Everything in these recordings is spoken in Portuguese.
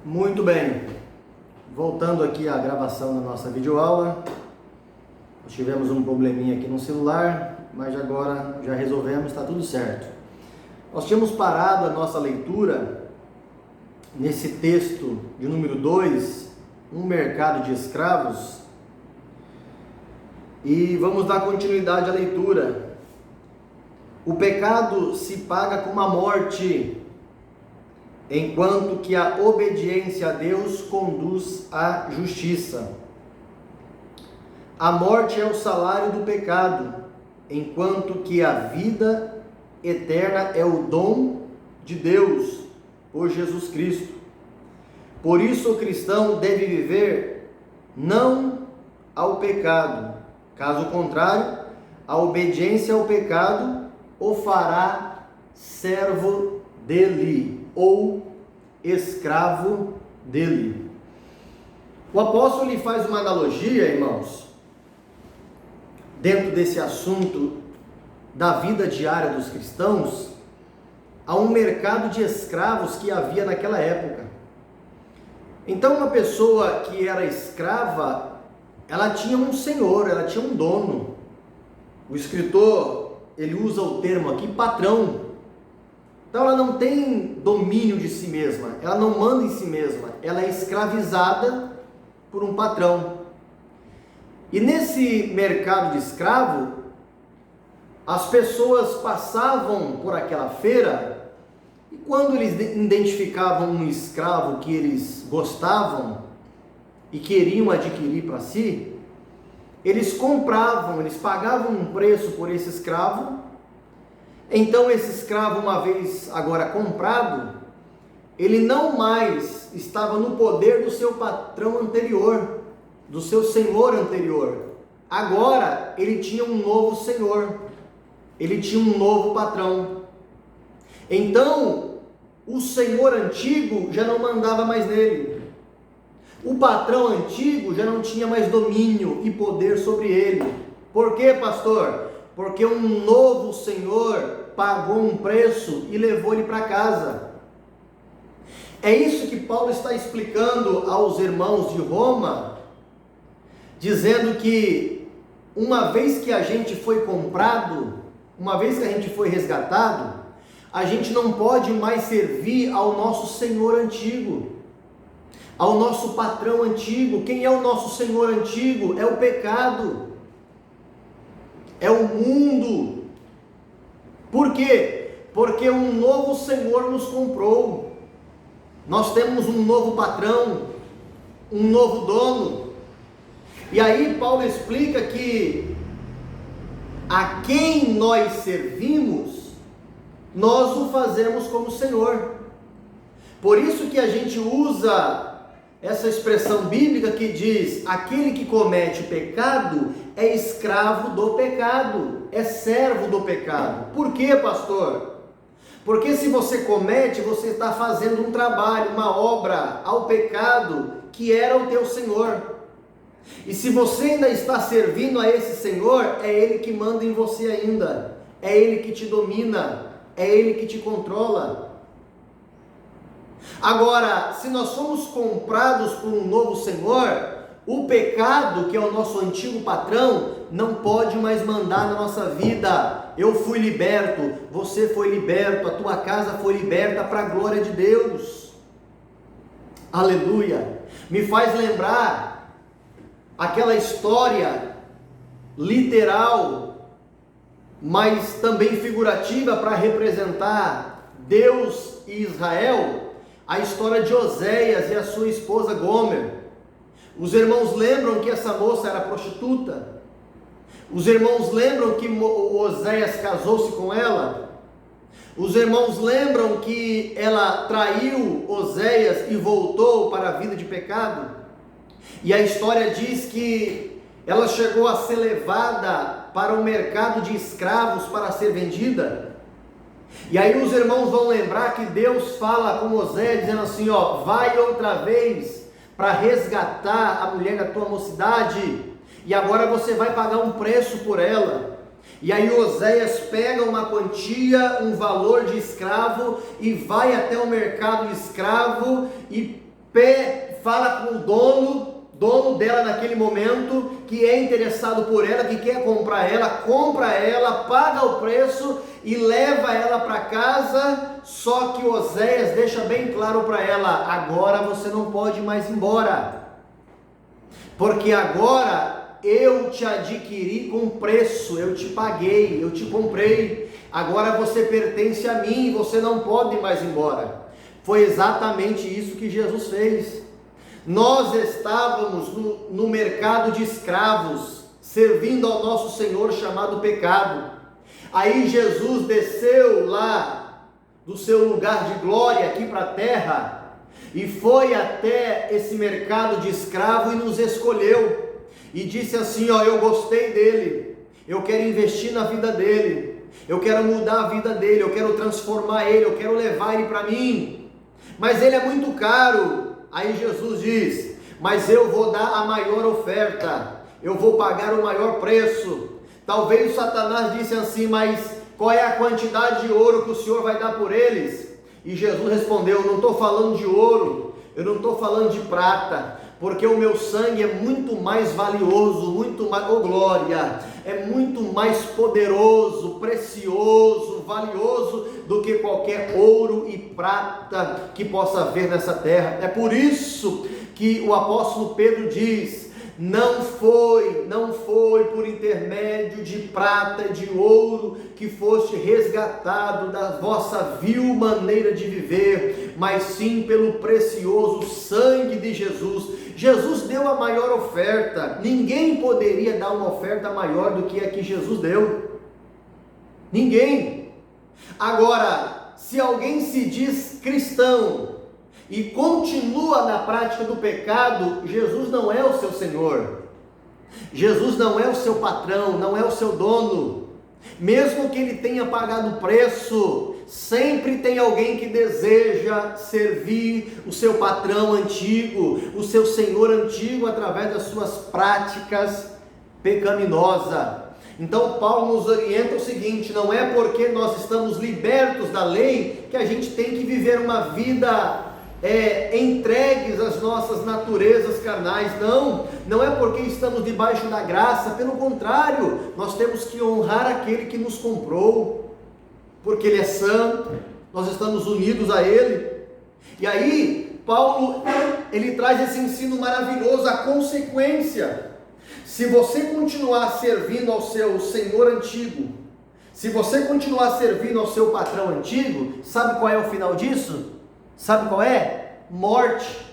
Muito bem, voltando aqui à gravação da nossa videoaula, nós tivemos um probleminha aqui no celular, mas agora já resolvemos, está tudo certo. Nós tínhamos parado a nossa leitura nesse texto de número 2, um mercado de escravos, e vamos dar continuidade à leitura. O pecado se paga com a morte, enquanto que a obediência a Deus conduz à justiça. A morte é o salário do pecado, enquanto que a vida eterna é o dom de Deus por Jesus Cristo. Por isso o cristão deve viver não ao pecado, caso contrário, a obediência ao pecado o fará servo dele ou escravo dele. O apóstolo lhe faz uma analogia, irmãos, dentro desse assunto da vida diária dos cristãos, a um mercado de escravos que havia naquela época. Então, uma pessoa que era escrava, ela tinha um senhor, ela tinha um dono. O escritor, ele usa o termo aqui, patrão. Então ela não tem domínio de si mesma, ela não manda em si mesma, ela é escravizada por um patrão. E nesse mercado de escravo, as pessoas passavam por aquela feira e quando eles identificavam um escravo que eles gostavam e queriam adquirir para si, eles compravam, eles pagavam um preço por esse escravo. Então esse escravo, uma vez agora comprado, ele não mais estava no poder do seu patrão anterior, do seu senhor anterior. Agora ele tinha um novo senhor, ele tinha um novo patrão. Então o senhor antigo já não mandava mais nele. O patrão antigo já não tinha mais domínio e poder sobre ele. Por quê, pastor? Porque um novo senhor pagou um preço e levou ele para casa. É isso que Paulo está explicando aos irmãos de Roma, dizendo que uma vez que a gente foi comprado, uma vez que a gente foi resgatado, a gente não pode mais servir ao nosso senhor antigo, ao nosso patrão antigo. Quem é o nosso senhor antigo? É o pecado, é o mundo. Por quê? Porque um novo Senhor nos comprou. Nós temos um novo patrão, um novo dono. E aí Paulo explica que a quem nós servimos, nós o fazemos como Senhor. Por isso que a gente usa essa expressão bíblica que diz: aquele que comete o pecado é escravo do pecado, é servo do pecado. Por quê, pastor? Porque se você comete, você está fazendo um trabalho, uma obra ao pecado que era o teu senhor. E se você ainda está servindo a esse senhor, é ele que manda em você ainda, é ele que te domina, é ele que te controla. Agora, se nós somos comprados por um novo senhor, o pecado, que é o nosso antigo patrão, não pode mais mandar na nossa vida. Eu fui liberto, você foi liberto, a tua casa foi liberta para a glória de Deus. Aleluia! Me faz lembrar aquela história literal, mas também figurativa para representar Deus e Israel, a história de Oséias e a sua esposa Gomer. Os irmãos lembram que essa moça era prostituta? Os irmãos lembram que Oséias casou-se com ela? Os irmãos lembram que ela traiu Oséias e voltou para a vida de pecado? E a história diz que ela chegou a ser levada para o mercado de escravos para ser vendida. E aí os irmãos vão lembrar que Deus fala com Oséias dizendo assim, vai outra vez para resgatar a mulher da tua mocidade, e agora você vai pagar um preço por ela. E aí Oséias pega uma quantia, um valor de escravo, e vai até o mercado de escravo, e fala com o dono dela naquele momento, que é interessado por ela, que quer compra ela, paga o preço e leva ela para casa. Só que Oséias deixa bem claro para ela: agora você não pode mais ir embora, porque agora eu te adquiri com preço, eu te paguei, eu te comprei, agora você pertence a mim, você não pode mais ir embora. Foi exatamente isso que Jesus fez. Nós estávamos no mercado de escravos, servindo ao nosso Senhor chamado pecado. Aí Jesus desceu lá do seu lugar de glória aqui para a terra e foi até esse mercado de escravo e nos escolheu. E disse assim: ó, eu gostei dele, eu quero investir na vida dele, eu quero mudar a vida dele, eu quero transformar ele, eu quero levar ele para mim, mas ele é muito caro. Aí Jesus diz: mas eu vou dar a maior oferta, eu vou pagar o maior preço. Talvez o Satanás disse assim: mas qual é a quantidade de ouro que o Senhor vai dar por eles? E Jesus respondeu: eu não estou falando de ouro, eu não estou falando de prata, porque o meu sangue é muito mais valioso, muito mais, oh glória, é muito mais poderoso, precioso, valioso do que qualquer ouro e prata que possa haver nessa terra. É por isso que o apóstolo Pedro diz: não foi por intermédio de prata e de ouro que foste resgatado da vossa vil maneira de viver, mas sim pelo precioso sangue de Jesus. Jesus deu a maior oferta, ninguém poderia dar uma oferta maior do que a que Jesus deu, ninguém. Agora, se alguém se diz cristão e continua na prática do pecado, Jesus não é o seu Senhor, Jesus não é o seu patrão, não é o seu dono. Mesmo que ele tenha pagado o preço, sempre tem alguém que deseja servir o seu patrão antigo, o seu senhor antigo, através das suas práticas pecaminosas. Então Paulo nos orienta o seguinte: não é porque nós estamos libertos da lei que a gente tem que viver uma vida entregues às nossas naturezas carnais. Não é porque estamos debaixo da graça, pelo contrário, nós temos que honrar aquele que nos comprou, porque ele é santo, nós estamos unidos a ele. E aí Paulo, ele traz esse ensino maravilhoso, a consequência. Se você continuar servindo ao seu senhor antigo, se você continuar servindo ao seu patrão antigo, sabe qual é o final disso? Sabe qual é? Morte.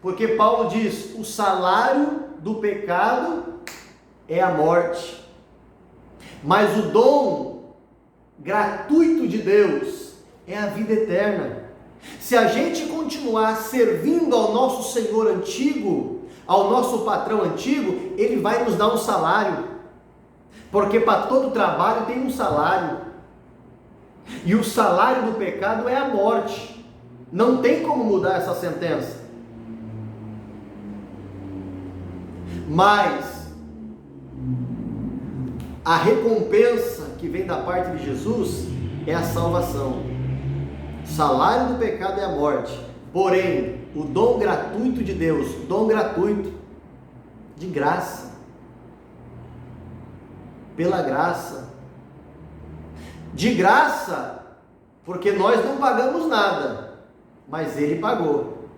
Porque Paulo diz: o salário do pecado é a morte, mas o dom gratuito de Deus é a vida eterna. Se a gente continuar servindo ao nosso Senhor antigo, ao nosso patrão antigo, ele vai nos dar um salário, porque para todo trabalho tem um salário, e o salário do pecado é a morte. Não tem como mudar essa sentença. Mas a recompensa que vem da parte de Jesus é a salvação. O salário do pecado é a morte, porém o dom gratuito de Deus, dom gratuito, de graça, pela graça, de graça, porque nós não pagamos nada, mas ele pagou.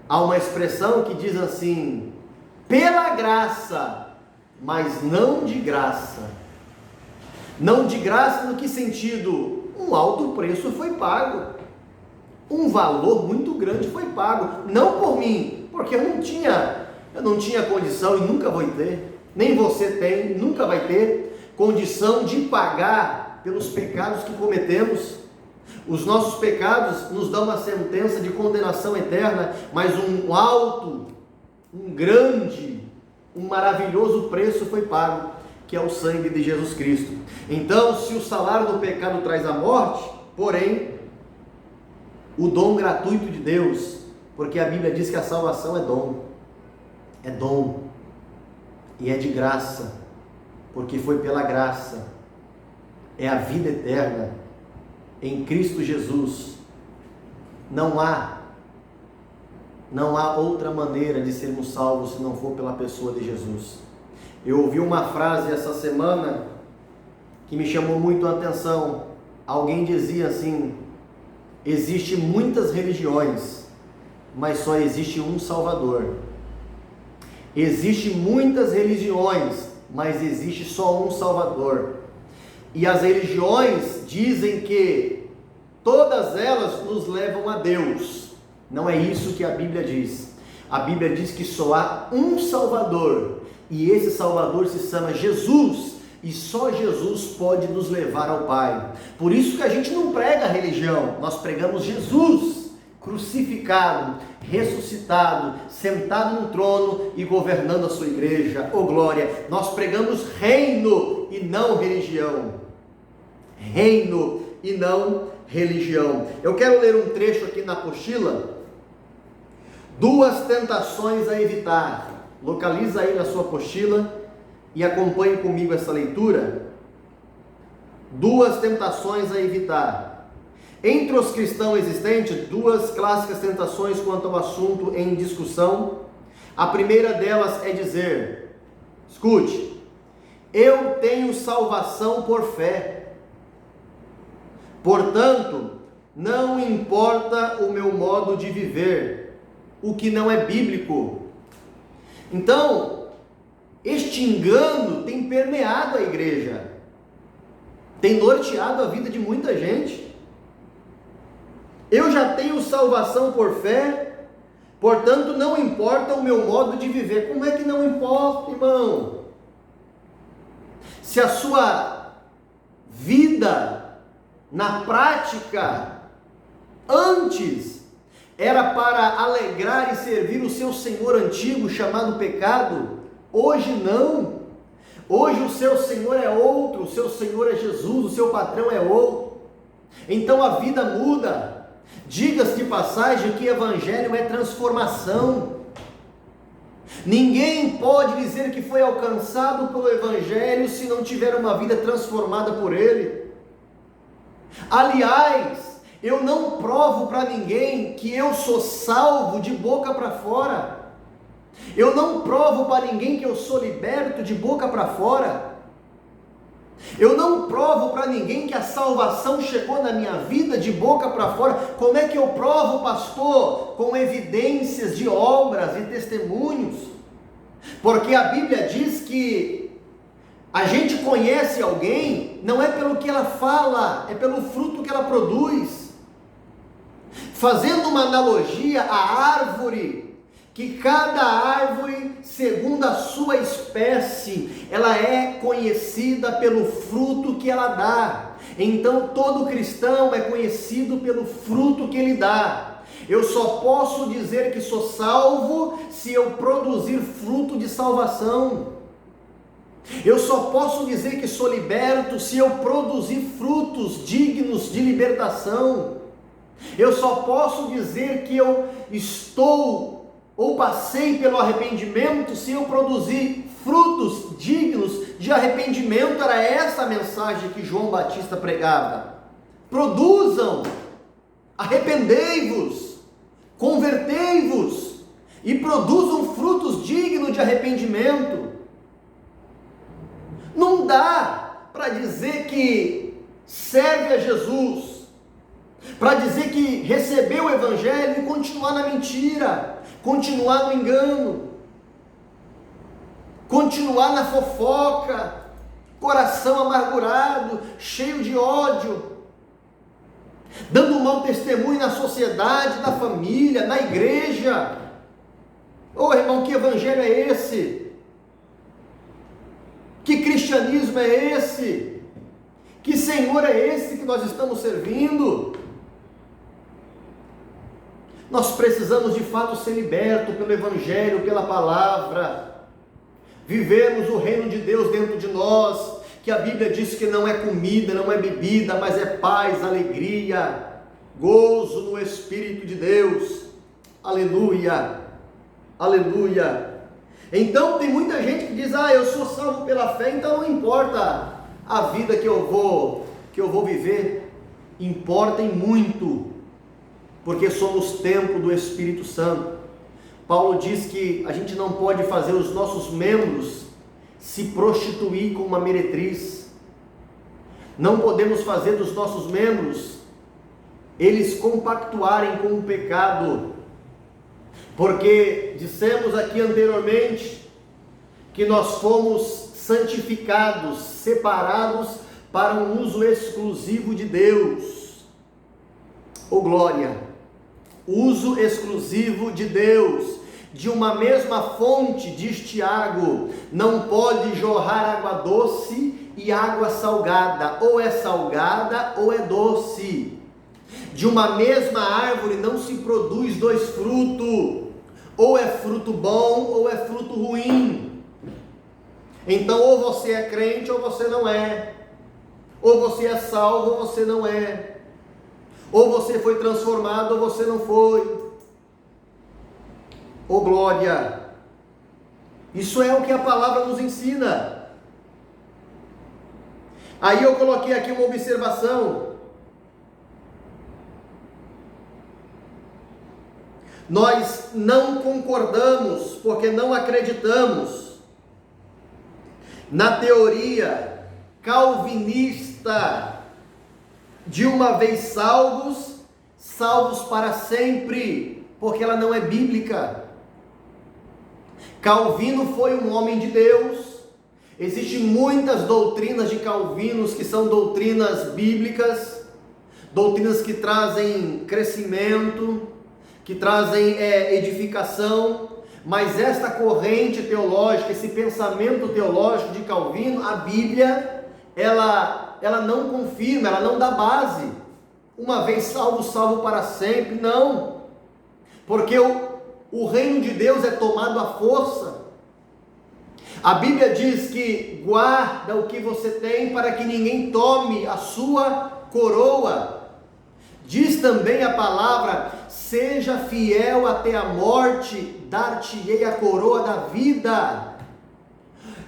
Há uma expressão que diz assim: pela graça, mas não de graça. Não de graça no que sentido? Um alto preço foi pago, um valor muito grande foi pago, não por mim, porque eu não tinha condição e nunca vou ter, nem você tem, nunca vai ter condição de pagar pelos pecados que cometemos. Os nossos pecados nos dão uma sentença de condenação eterna, mas um alto, um grande, um maravilhoso preço foi pago, que é o sangue de Jesus Cristo. Então, se o salário do pecado traz a morte, porém, o dom gratuito de Deus, porque a Bíblia diz que a salvação é dom, e é de graça, porque foi pela graça, é a vida eterna, em Cristo Jesus. Não há Não há outra maneira de sermos salvos se não for pela pessoa de Jesus. Eu ouvi uma frase essa semana que me chamou muito a atenção. Alguém dizia assim: existe muitas religiões, mas só existe um Salvador. Existe muitas religiões, mas existe só um Salvador. E as religiões dizem que todas elas nos levam a Deus. Não é isso que a Bíblia diz. A Bíblia diz que só há um Salvador, e esse Salvador se chama Jesus, e só Jesus pode nos levar ao Pai. Por isso que a gente não prega religião, nós pregamos Jesus crucificado, ressuscitado, sentado no trono e governando a sua igreja. Oh glória! Nós pregamos reino e não religião. Reino e não religião. Eu quero ler um trecho aqui na apostila. Duas tentações a evitar. Localiza aí na sua apostila e acompanhe comigo essa leitura. Duas tentações a evitar. Entre os cristãos existentes, duas clássicas tentações quanto ao assunto em discussão. A primeira delas é dizer, escute, eu tenho salvação por fé, portanto, não importa o meu modo de viver, o que não é bíblico. Então, este engano tem permeado a igreja, tem norteado a vida de muita gente. Eu já tenho salvação por fé, portanto não importa o meu modo de viver. Como é que não importa, irmão? Se a sua vida, na prática, antes, era para alegrar e servir o seu senhor antigo, chamado pecado, hoje não. Hoje o seu senhor é outro, o seu senhor é Jesus, o seu patrão é outro. Então a vida muda. Diga-se de passagem que evangelho é transformação. Ninguém pode dizer que foi alcançado pelo evangelho se não tiver uma vida transformada por ele. Aliás, eu não provo para ninguém que eu sou salvo de boca para fora. Eu não provo para ninguém que eu sou liberto de boca para fora. Eu não provo para ninguém que a salvação chegou na minha vida de boca para fora. Como é que eu provo, pastor? Com evidências de obras e testemunhos. Porque a Bíblia diz que a gente conhece alguém não é pelo que ela fala, é pelo fruto que ela produz. Fazendo uma analogia à árvore, que cada árvore, segundo a sua espécie, ela é conhecida pelo fruto que ela dá. Então todo cristão é conhecido pelo fruto que ele dá. Eu só posso dizer que sou salvo se eu produzir fruto de salvação. Eu só posso dizer que sou liberto se eu produzir frutos dignos de libertação. Eu só posso dizer que eu estou ou passei pelo arrependimento se eu produzir frutos dignos de arrependimento. Era essa a mensagem que João Batista pregava. Produzam, arrependei-vos, convertei-vos e produzam frutos dignos de arrependimento. Não dá para dizer que serve a Jesus, para dizer que recebeu o evangelho e continuar na mentira, continuar no engano, continuar na fofoca, coração amargurado, cheio de ódio, dando um mau testemunho na sociedade, na família, na igreja. Ô irmão, que evangelho é esse? Que cristianismo é esse? Que Senhor é esse que nós estamos servindo? Nós precisamos de fato ser libertos pelo evangelho, pela palavra. Vivemos o reino de Deus dentro de nós, que a Bíblia diz que não é comida, não é bebida, mas é paz, alegria, gozo no Espírito de Deus. Aleluia, aleluia. Então tem muita gente que diz, eu sou salvo pela fé, então não importa a vida que eu vou viver. Importa em muito, porque somos templo do Espírito Santo. Paulo diz que a gente não pode fazer os nossos membros se prostituir com uma meretriz. Não podemos fazer dos nossos membros eles compactuarem com o pecado. Porque dissemos aqui anteriormente que nós fomos santificados, separados para um uso exclusivo de Deus. Oh glória! Uso exclusivo de Deus. De uma mesma fonte, diz Tiago, não pode jorrar água doce e água salgada. Ou é salgada ou é doce. De uma mesma árvore não se produz dois frutos. Ou é fruto bom ou é fruto ruim. Então ou você é crente ou você não é. Ou você é salvo ou você não é. Ou você foi transformado ou você não foi. Oh glória! Isso é o que a palavra nos ensina. Aí eu coloquei aqui uma observação. Nós não concordamos porque não acreditamos na teoria calvinista de uma vez salvos, salvos para sempre, porque ela não é bíblica. Calvino foi um homem de Deus. Existem muitas doutrinas de Calvinos que são doutrinas bíblicas, doutrinas que trazem crescimento, que trazem edificação, mas esta corrente teológica, esse pensamento teológico de Calvino, a Bíblia, ela não confirma, ela não dá base. Uma vez salvo, salvo para sempre, não. Porque o reino de Deus é tomado à força. A Bíblia diz que guarda o que você tem para que ninguém tome a sua coroa. Diz também a palavra, seja fiel até a morte, dar-te-ei a coroa da vida.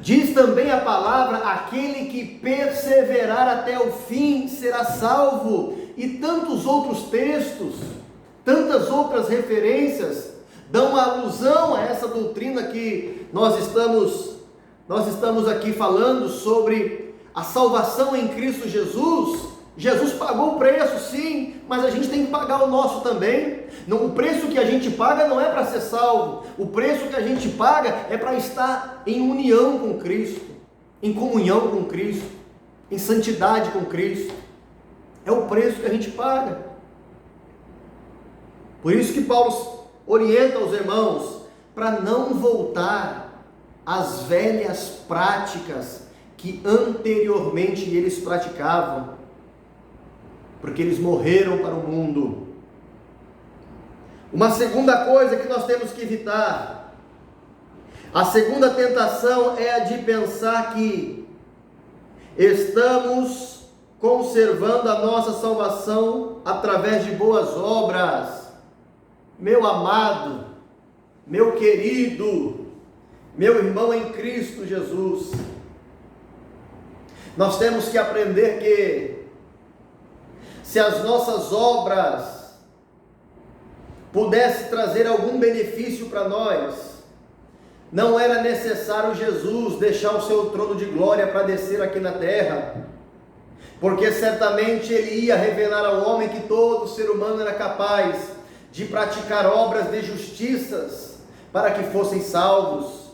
Diz também a palavra, aquele que perseverar até o fim será salvo. E tantos outros textos, tantas outras referências, dão uma alusão a essa doutrina que nós estamos aqui falando sobre a salvação em Cristo Jesus. Jesus pagou o preço, sim, mas a gente tem que pagar o nosso também. Não, o preço que a gente paga não é para ser salvo, o preço que a gente paga é para estar em união com Cristo, em comunhão com Cristo, em santidade com Cristo. É o preço que a gente paga. Por isso que Paulo orienta os irmãos para não voltar às velhas práticas que anteriormente eles praticavam, porque eles morreram para o mundo. Uma segunda coisa que nós temos que evitar, a segunda tentação é a de pensar que estamos conservando a nossa salvação através de boas obras. Meu amado, meu querido, meu irmão em Cristo Jesus, nós temos que aprender que se as nossas obras pudessem trazer algum benefício para nós, não era necessário Jesus deixar o seu trono de glória para descer aqui na terra, porque certamente ele ia revelar ao homem que todo ser humano era capaz de praticar obras de justiças para que fossem salvos.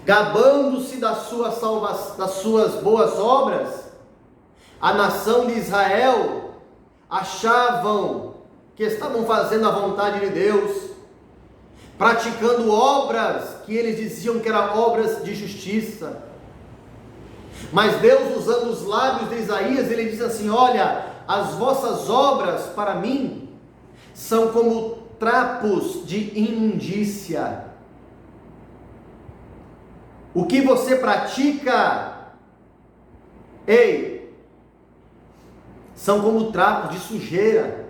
Gabando-se das suas boas obras, a nação de Israel achavam que estavam fazendo a vontade de Deus, praticando obras que eles diziam que eram obras de justiça. Mas Deus, usando os lábios de Isaías, ele diz assim: olha, as vossas obras para mim são como trapos de imundícia. O que você pratica, são como trapos de sujeira,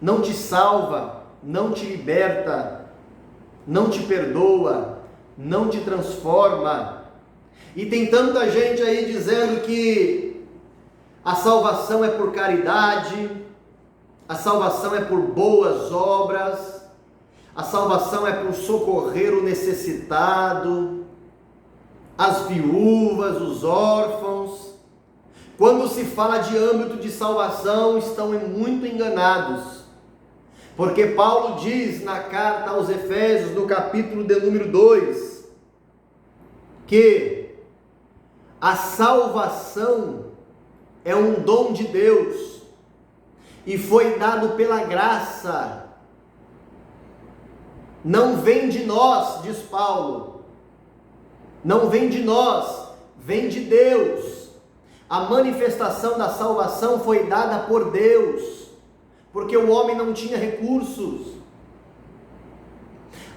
não te salva, não te liberta, não te perdoa, não te transforma. E tem tanta gente aí dizendo que a salvação é por caridade, a salvação é por boas obras. A salvação é para socorrer o necessitado, as viúvas, os órfãos. Quando se fala de âmbito de salvação, estão muito enganados. Porque Paulo diz na carta aos Efésios, no capítulo de número 2, que a salvação é um dom de Deus e foi dado pela graça. Não vem de nós, diz Paulo. Não vem de nós, vem de Deus. A manifestação da salvação foi dada por Deus, porque o homem não tinha recursos.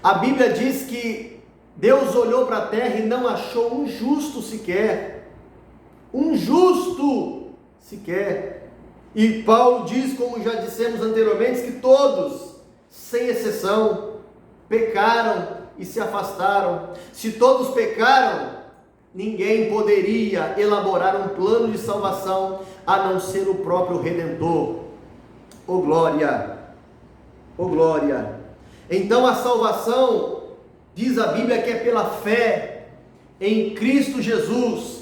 A Bíblia diz que Deus olhou para a terra e não achou um justo sequer. Um justo sequer. E Paulo diz, como já dissemos anteriormente, que todos, sem exceção, pecaram e se afastaram. Se todos pecaram, ninguém poderia elaborar um plano de salvação a não ser o próprio Redentor. Oh glória! Oh glória! Então a salvação, diz a Bíblia, que é pela fé em Cristo Jesus.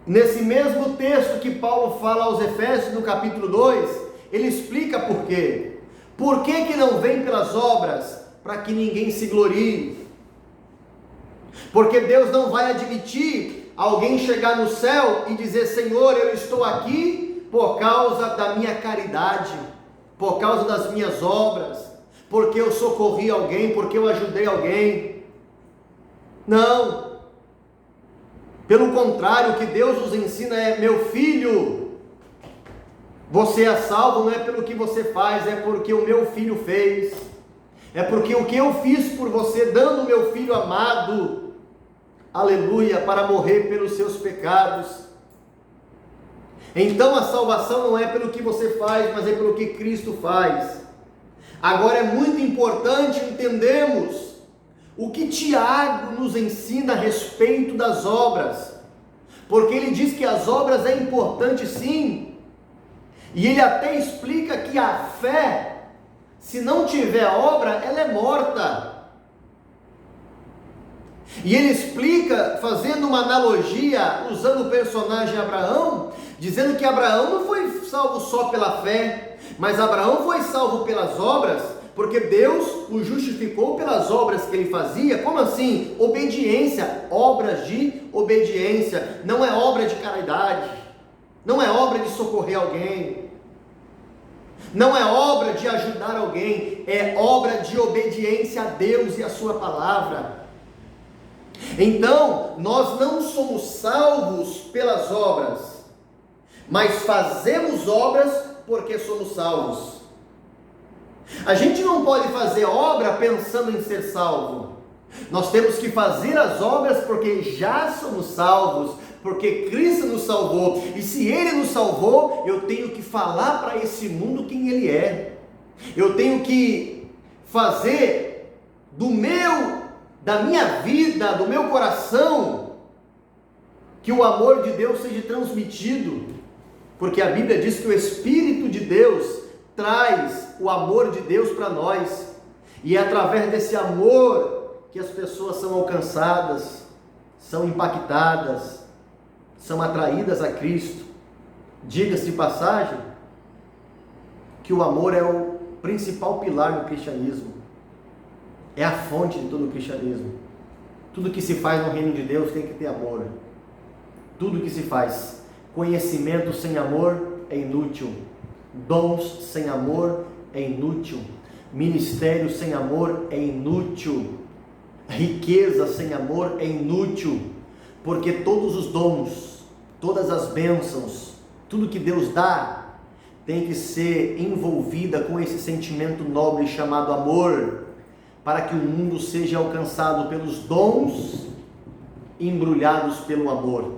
Nesse mesmo texto que Paulo fala aos Efésios, no capítulo 2, ele explica por quê. Por que não vem pelas obras? Para que ninguém se glorie. Porque Deus não vai admitir alguém chegar no céu e dizer: Senhor, eu estou aqui por causa da minha caridade, por causa das minhas obras, porque eu socorri alguém, porque eu ajudei alguém. Não. Pelo contrário, o que Deus nos ensina é: meu filho, você é salvo não é pelo que você faz, é porque o meu filho fez. É porque o que eu fiz por você, dando o meu filho amado, aleluia, para morrer pelos seus pecados. Então a salvação não é pelo que você faz, mas é pelo que Cristo faz. Agora é muito importante entendermos o que Tiago nos ensina a respeito das obras, porque ele diz que as obras é importante sim, e ele até explica que a fé, se não tiver obra, ela é morta. E ele explica, fazendo uma analogia, usando o personagem Abraão, dizendo que Abraão não foi salvo só pela fé, mas Abraão foi salvo pelas obras, porque Deus o justificou pelas obras que ele fazia. Como assim? Obediência, obras de obediência, não é obra de caridade, não é obra de socorrer alguém, não é obra de ajudar alguém, é obra de obediência a Deus e a sua palavra. Então, nós não somos salvos pelas obras, mas fazemos obras porque somos salvos. A gente não pode fazer obra pensando em ser salvo. Nós temos que fazer as obras porque já somos salvos, porque Cristo nos salvou. E se Ele nos salvou, eu tenho que falar para esse mundo quem Ele é. Eu tenho que fazer da minha vida, do meu coração, que o amor de Deus seja transmitido, porque a Bíblia diz que o Espírito de Deus traz o amor de Deus para nós, e é através desse amor que as pessoas são alcançadas, são impactadas, são atraídas a Cristo. Diga-se de passagem que o amor é o principal pilar do cristianismo, é a fonte de todo o cristianismo. Tudo que se faz no reino de Deus tem que ter amor. Tudo que se faz. Conhecimento sem amor é inútil. Dons sem amor é inútil. Ministério sem amor é inútil. Riqueza sem amor é inútil. Porque todos os dons, todas as bênçãos, tudo que Deus dá, tem que ser envolvida com esse sentimento nobre chamado amor, para que o mundo seja alcançado pelos dons, embrulhados pelo amor.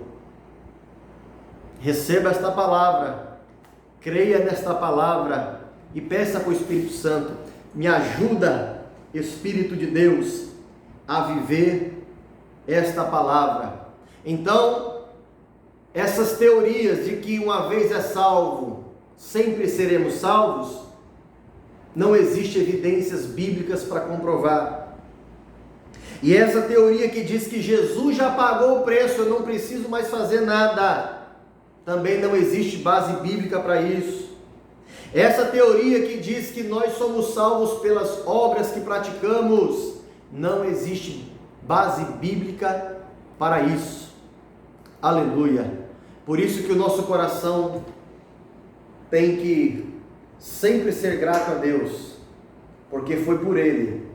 Receba esta palavra, creia nesta palavra e peça para o Espírito Santo: me ajuda, Espírito de Deus, a viver esta palavra. Então, essas teorias de que uma vez é salvo, sempre seremos salvos, Não existe evidências bíblicas para comprovar. E essa teoria que diz que Jesus já pagou o preço, eu não preciso mais fazer nada, também não existe base bíblica para isso. Essa teoria que diz que nós somos salvos pelas obras que praticamos, não existe base bíblica para isso. Aleluia! Por isso que o nosso coração tem que sempre ser grato a Deus, porque foi por Ele,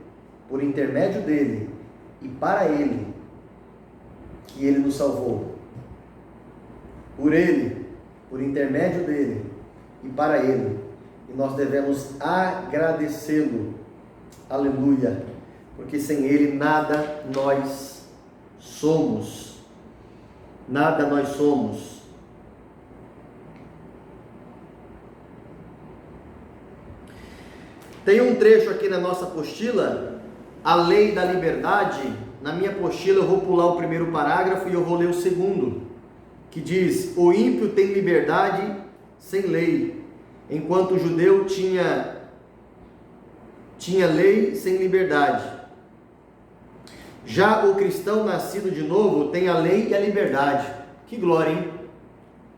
por intermédio dEle e para Ele, que Ele nos salvou. Por Ele, por intermédio dEle e para Ele, e nós devemos agradecê-lo. Aleluia! Porque sem Ele nada nós somos. Nada nós somos. Tem um trecho aqui na nossa apostila, a lei da liberdade. Na minha apostila eu vou pular o primeiro parágrafo e eu vou ler o segundo, que diz: o ímpio tem liberdade sem lei, enquanto o judeu tinha lei sem liberdade. Já o cristão nascido de novo tem a lei e a liberdade. Que glória, hein?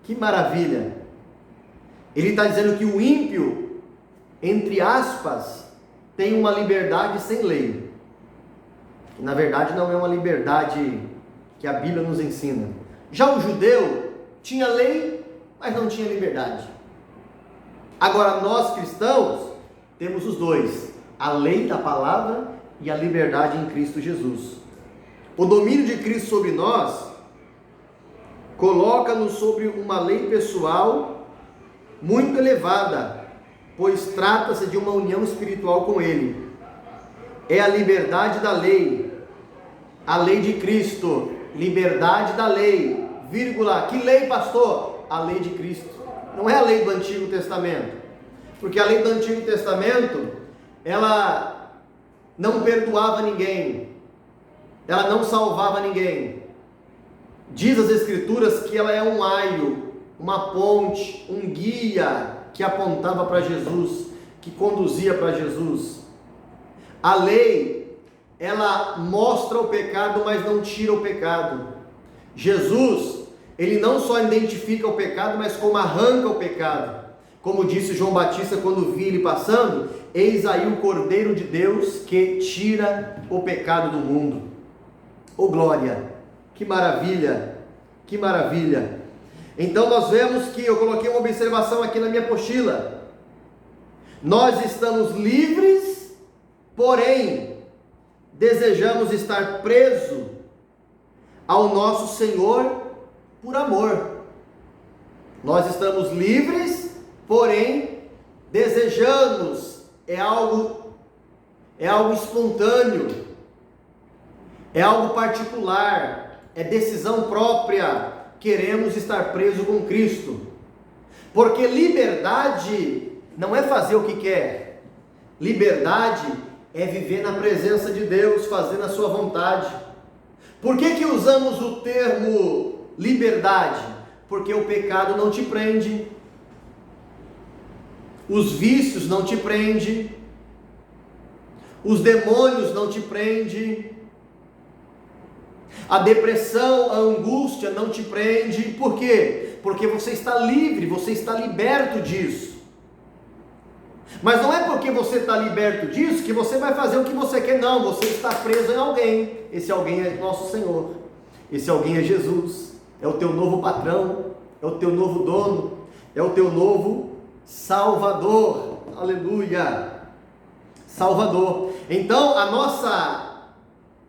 Que maravilha! Ele está dizendo que o ímpio, entre aspas, tem uma liberdade sem lei. Na verdade não é uma liberdade que a Bíblia nos ensina. Já o judeu tinha lei, mas não tinha liberdade. Agora nós cristãos temos os dois, a lei da palavra e a liberdade em Cristo Jesus. O domínio de Cristo sobre nós coloca-nos sobre uma lei pessoal muito elevada, pois trata-se de uma união espiritual com Ele. É a liberdade da lei, a lei de Cristo, liberdade da lei, vírgula, que lei, pastor? A lei de Cristo, não é a lei do Antigo Testamento, porque a lei do Antigo Testamento, ela não perdoava ninguém, ela não salvava ninguém. Diz as Escrituras que ela é um aio, uma ponte, um guia, que apontava para Jesus, que conduzia para Jesus. A lei, ela mostra o pecado, mas não tira o pecado. Jesus, ele não só identifica o pecado, mas como arranca o pecado. Como disse João Batista quando vi ele passando: eis aí o Cordeiro de Deus que tira o pecado do mundo. Oh glória! Que maravilha! Que maravilha! Então nós vemos que eu coloquei uma observação aqui na minha apostila. Nós estamos livres, porém desejamos estar presos ao nosso Senhor por amor. Nós estamos livres, porém desejamos, é algo espontâneo, é algo particular, é decisão própria. Queremos estar presos com Cristo, porque liberdade não é fazer o que quer, liberdade é viver na presença de Deus, fazendo a sua vontade. Por que usamos o termo liberdade? Porque o pecado não te prende, os vícios não te prendem, os demônios não te prendem, a depressão, a angústia não te prende. Por quê? Porque você está livre, você está liberto disso. Mas não é porque você está liberto disso que você vai fazer o que você quer, não. Você está preso em alguém. Esse alguém é nosso Senhor, esse alguém é Jesus, é o teu novo patrão, é o teu novo dono, é o teu novo Salvador. Aleluia! Salvador. Então a nossa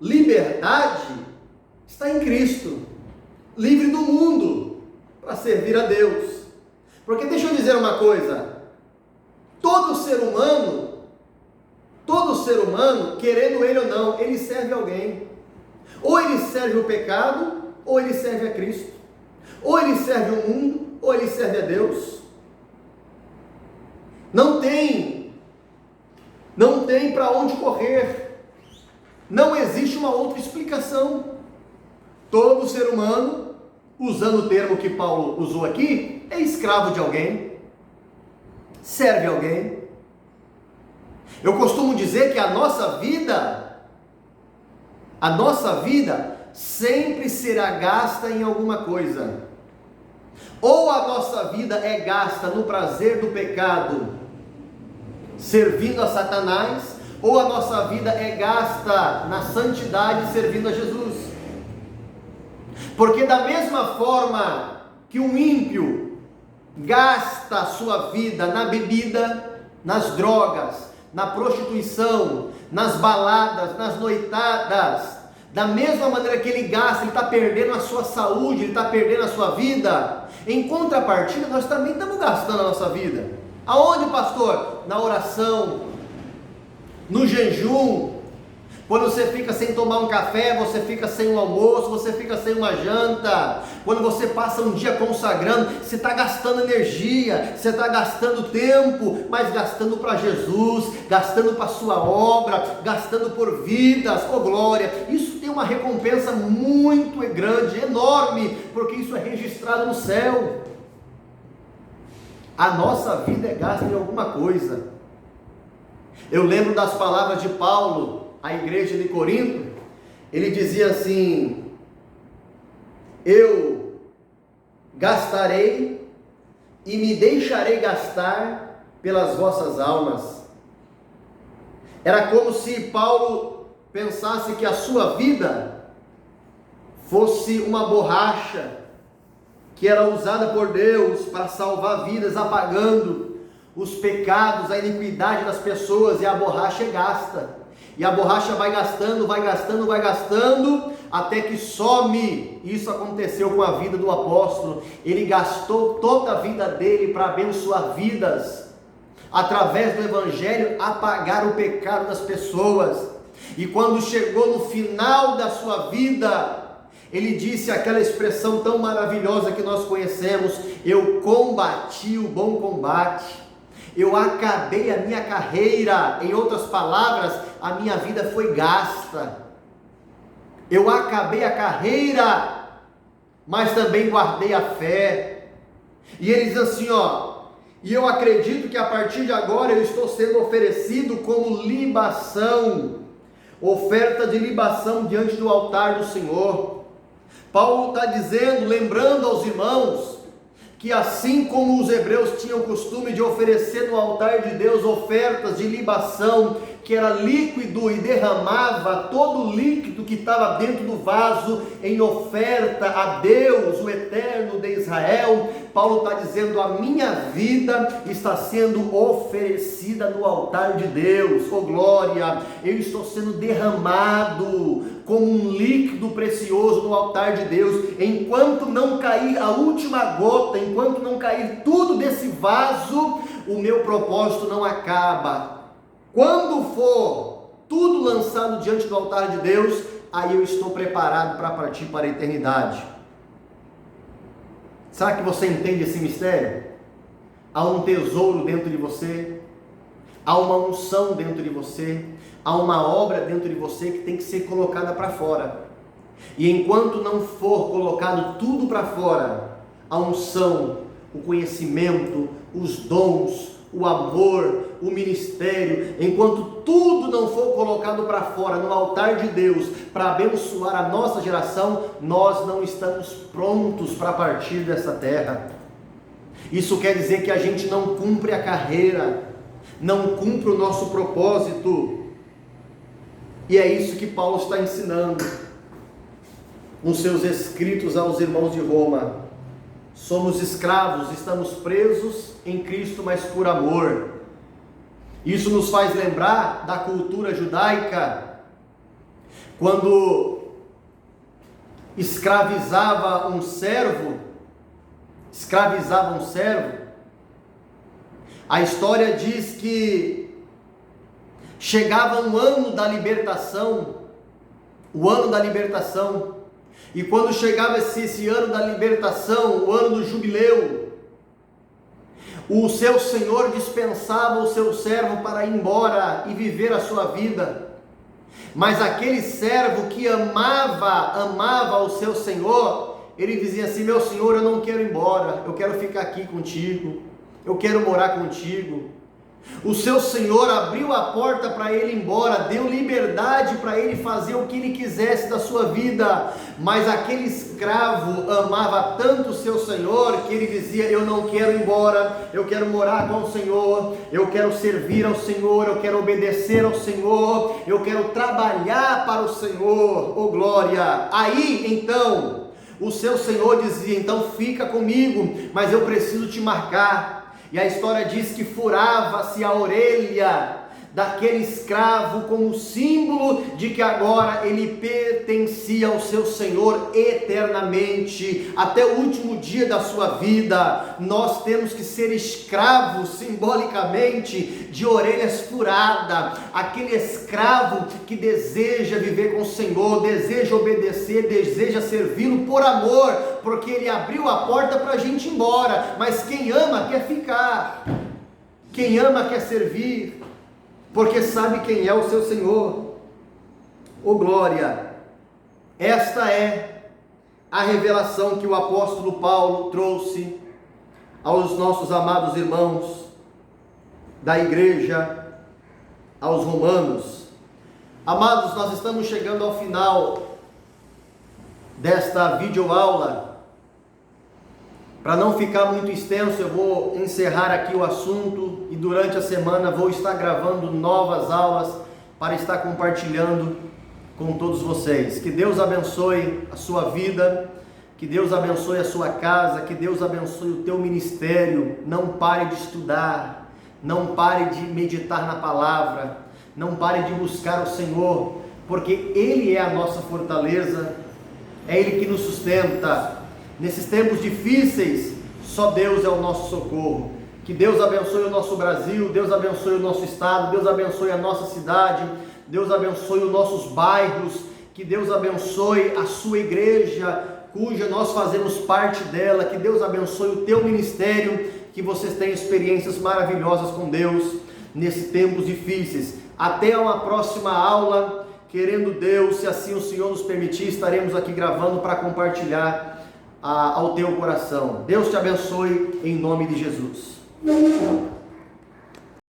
liberdade está em Cristo, livre do mundo, para servir a Deus. Porque deixa eu dizer uma coisa, todo ser humano, querendo ele ou não, ele serve a alguém. Ou ele serve o pecado, ou ele serve a Cristo. Ou ele serve o mundo, ou ele serve a Deus. Não tem para onde correr. Não existe uma outra explicação. Todo ser humano, usando o termo que Paulo usou aqui, é escravo de alguém, serve alguém. Eu costumo dizer que a nossa vida sempre será gasta em alguma coisa. Ou a nossa vida é gasta no prazer do pecado, servindo a Satanás, ou a nossa vida é gasta na santidade, servindo a Jesus. Porque da mesma forma que um ímpio gasta a sua vida na bebida, nas drogas, na prostituição, nas baladas, nas noitadas, da mesma maneira que ele gasta, ele está perdendo a sua saúde, ele está perdendo a sua vida. Em contrapartida, nós também estamos gastando a nossa vida. Aonde, pastor? Na oração, no jejum. Quando você fica sem tomar um café, você fica sem um almoço, você fica sem uma janta. Quando você passa um dia consagrando, você está gastando energia, você está gastando tempo, mas gastando para Jesus, gastando para a sua obra, gastando por vidas, oh glória. Isso tem uma recompensa muito grande, enorme, porque isso é registrado no céu. A nossa vida é gasta em alguma coisa. Eu lembro das palavras de Paulo à igreja de Corinto. Ele dizia assim: eu gastarei e me deixarei gastar pelas vossas almas. Era como se Paulo pensasse que a sua vida fosse uma borracha que era usada por Deus para salvar vidas, apagando os pecados, a iniquidade das pessoas, e a borracha é gasta. E a borracha vai gastando, até que some. Isso aconteceu com a vida do apóstolo. Ele gastou toda a vida dele para abençoar vidas, através do evangelho, apagar o pecado das pessoas. E quando chegou no final da sua vida, ele disse aquela expressão tão maravilhosa que nós conhecemos: eu combati o bom combate, eu acabei a minha carreira. Em outras palavras, a minha vida foi gasta. Eu acabei a carreira, mas também guardei a fé. E ele diz assim, e eu acredito que a partir de agora eu estou sendo oferecido como libação, oferta de libação diante do altar do Senhor. Paulo está dizendo, lembrando aos irmãos, que assim como os hebreus tinham o costume de oferecer no altar de Deus ofertas de libação, que era líquido e derramava todo o líquido que estava dentro do vaso em oferta a Deus, o Eterno de Israel, Paulo está dizendo: a minha vida está sendo oferecida no altar de Deus, oh glória, eu estou sendo derramado como um líquido precioso no altar de Deus. Enquanto não cair a última gota, enquanto não cair tudo desse vaso, o meu propósito não acaba. Quando for tudo lançado diante do altar de Deus, aí eu estou preparado para partir para a eternidade. Será que você entende esse mistério? Há um tesouro dentro de você, há uma unção dentro de você, há uma obra dentro de você que tem que ser colocada para fora. E enquanto não for colocado tudo para fora, a unção, o conhecimento, os dons, o amor, o ministério, enquanto tudo não for colocado para fora no altar de Deus para abençoar a nossa geração, nós não estamos prontos para partir dessa terra. Isso quer dizer que a gente não cumpre a carreira, não cumpre o nosso propósito. E é isso que Paulo está ensinando nos seus escritos aos irmãos de Roma. Somos escravos, estamos presos em Cristo, mas por amor. Isso nos faz lembrar da cultura judaica, quando escravizava um servo, a história diz que chegava o ano da libertação, e quando chegava esse ano da libertação, o ano do jubileu, o seu senhor dispensava o seu servo para ir embora e viver a sua vida. Mas aquele servo que amava o seu senhor, ele dizia assim: meu senhor, eu não quero ir embora, eu quero ficar aqui contigo, eu quero morar contigo. O seu Senhor abriu a porta para ele ir embora, deu liberdade para ele fazer o que ele quisesse da sua vida, mas aquele escravo amava tanto o seu Senhor, que ele dizia: eu não quero ir embora, eu quero morar com o Senhor, eu quero servir ao Senhor, eu quero obedecer ao Senhor, eu quero trabalhar para o Senhor, oh glória. Aí então, o seu Senhor dizia: então fica comigo, mas eu preciso te marcar. E a história diz que furava-se a orelha daquele escravo como símbolo de que agora ele pertencia ao seu Senhor eternamente, até o último dia da sua vida. Nós temos que ser escravos, simbolicamente, de orelhas furadas, aquele escravo que deseja viver com o Senhor, deseja obedecer, deseja servi-lo por amor, porque ele abriu a porta para a gente ir embora, mas quem ama quer ficar, quem ama quer servir, porque sabe quem é o seu Senhor. Oh glória! Esta é a revelação que o apóstolo Paulo trouxe aos nossos amados irmãos da igreja, aos romanos. Amados, nós estamos chegando ao final desta videoaula. Para não ficar muito extenso, eu vou encerrar aqui o assunto e durante a semana vou estar gravando novas aulas para estar compartilhando com todos vocês. Que Deus abençoe a sua vida, que Deus abençoe a sua casa, que Deus abençoe o teu ministério. Não pare de estudar, não pare de meditar na palavra, não pare de buscar o Senhor, porque Ele é a nossa fortaleza, é Ele que nos sustenta. Nesses tempos difíceis, só Deus é o nosso socorro. Que Deus abençoe o nosso Brasil, Deus abençoe o nosso estado, Deus abençoe a nossa cidade, Deus abençoe os nossos bairros, que Deus abençoe a sua igreja, cuja nós fazemos parte dela, que Deus abençoe o teu ministério, que vocês tenham experiências maravilhosas com Deus nesses tempos difíceis. Até uma próxima aula, querendo Deus, se assim o Senhor nos permitir, estaremos aqui gravando para compartilhar ao teu coração. Deus te abençoe em nome de Jesus.